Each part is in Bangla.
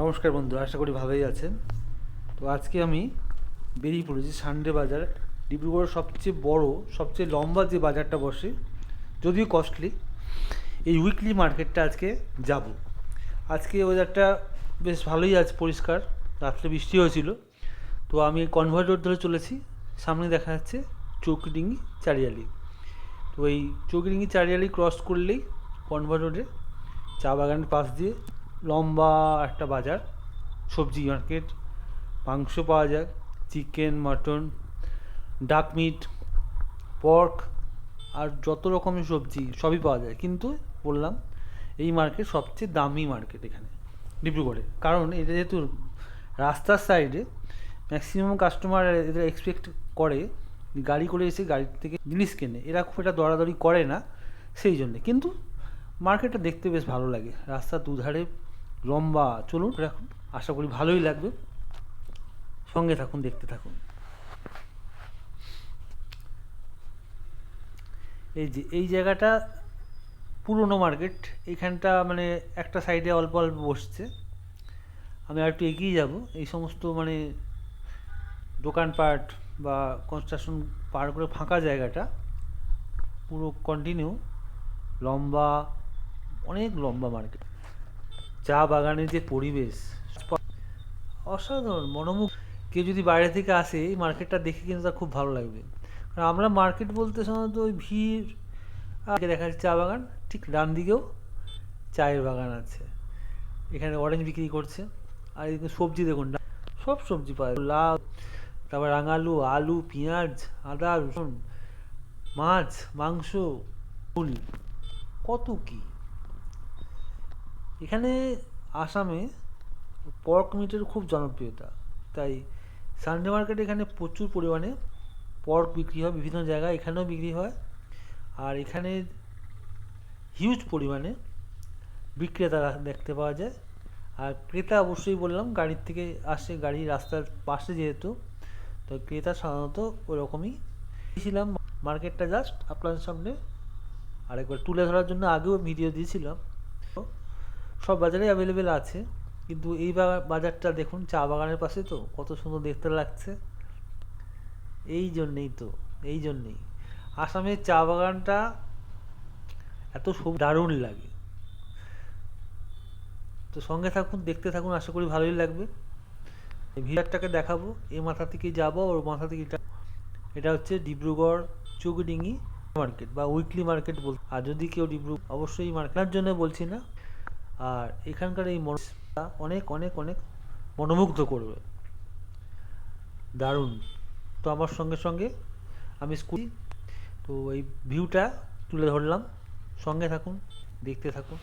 নমস্কার বন্ধু, আশা করি ভালোই আছেন। তো আজকে আমি বেরিয়ে পড়েছি সানডে বাজার, ডিব্রুগড়ের সবচেয়ে বড়, সবচেয়ে লম্বা যে বাজারটা বসে, যদিও কস্টলি, এই উইকলি মার্কেটটা আজকে যাব। আজকে ওয়েদারটা বেশ ভালোই আছে, পরিষ্কার। রাত্রে বৃষ্টি হয়েছিল। তো আমি কনভয় রোড ধরে চলেছি। সামনে দেখা যাচ্ছে চৌকিডিঙ্গি চারিয়ালি। তো এই চৌকিডিঙ্গি চারিয়ালি ক্রস করলেই কনভয় রোডে চা বাগানের পাশ দিয়ে লম্বা একটা বাজার, সবজি মার্কেট। মাংস পাওয়া যায়, চিকেন, মাটন, ডাক মিট, পর্ক, আর যত রকমের সবজি সবই পাওয়া যায়। কিন্তু বললাম, এই মার্কেট সবচেয়ে দামি মার্কেট এখানে ডিব্রুগড়ে। কারণ এটা যেহেতু রাস্তার সাইডে, ম্যাক্সিমাম কাস্টমার এদের এক্সপেক্ট করে গাড়ি করে এসে গাড়ি থেকে জিনিস কেনে, এরা খুব একটা দরাদরি করে না সেই জন্যে। কিন্তু মার্কেটটা দেখতে বেশ ভালো লাগে, রাস্তার দুধারে লম্বা। চলুন এখন, আশা করি ভালোই লাগবে। সঙ্গে থাকুন, দেখতে থাকুন। এই যে এই জায়গাটা পুরনো মার্কেট। এইখানটা মানে একটা সাইডে অল্প অল্প বসছে। আমি আর একটু এগিয়ে যাব, এই সমস্ত মানে দোকানপাট বা কনস্ট্রাকশন পার করে ফাঁকা জায়গাটা পুরো কন্টিনিউ লম্বা, অনেক লম্বা মার্কেট। চা বাগানের যে পরিবেশ অসাধারণ, মনোমুগ্ধ। কেউ যদি বাইরে থেকে আসে, এই মার্কেটটা দেখে কিন্তু তার খুব ভালো লাগবে। কারণ আমরা মার্কেট বলতে সাধারণত ওই ভিড়, আগে দেখা যাচ্ছে চা বাগান, ঠিক ডান দিকেও চায়ের বাগান আছে। এখানে অরেঞ্জ বিক্রি করছে। আর এদিকে সবজি দেখুন, সব সবজি পাওয়া যায়, লাউ, তারপর রাঙালু, আলু, পেঁয়াজ, আদা, রসুন, মাছ, মাংস, ফুল, কত কি। এখানে আসামে পর্ক মিটের খুব জনপ্রিয়তা। তাই সানডে মার্কেটে এখানে প্রচুর পরিমাণে পর্ক বিক্রি হয়, বিভিন্ন জায়গায় এখানেও বিক্রি হয়। আর এখানে হিউজ পরিমাণে বিক্রেতা দেখতে পাওয়া যায়। আর ক্রেতা অবশ্যই বললাম, গাড়ির থেকে আসে, গাড়ি রাস্তার পাশে যেহেতু, তো ক্রেতা সাধারণত ওরকমই। ছিলাম মার্কেটটা জাস্ট আপনাদের সামনে আরেকবার তুলে ধরার জন্য, আগেও ভিডিও দিয়েছিলাম। সব বাজারে অ্যাভেলেবেল আছে, কিন্তু এই বাজারটা দেখুন, চা বাগানের পাশে, তো কত সুন্দর দেখতে লাগছে। এই জন্যেই তো, এই জন্যেই আসামের চা বাগানটা এত দারুণ লাগে। তো সঙ্গে থাকুন, দেখতে থাকুন, আশা করি ভালোই লাগবে। ভিড়টাকে দেখাবো, এই মাথা থেকে যাবো, ওর মাথা থেকে এটা হচ্ছে ডিব্রুগড় চৌকিডিঙ্গি মার্কেট বা উইকলি মার্কেট বল। আর যদি কেউ অবশ্যই মার্কেটের জন্য বলছি না। আর এখানকার এই অনেক অনেক অনেক মনোমুগ্ধ করবে, দারুণ। তো আমার সঙ্গে সঙ্গে আমি স্কুল, তো এই ভিউটা তুলে ধরলাম। সঙ্গে থাকুন, দেখতে থাকুন।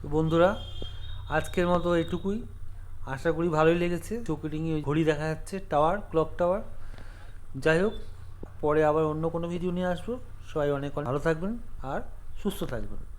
তো বন্ধুরা, আজকের মতো এটুকুই। আশা করি ভালোই লেগেছে। চৌকিডিঙে ঘড়ি দেখা যাচ্ছে, টাওয়ার, ক্লক টাওয়ার। যাই হোক, পরে আবার অন্য কোনো ভিডিও নিয়ে আসবো। সবাই অনেক অনেক ভালো থাকবেন আর সুস্থ থাকবেন।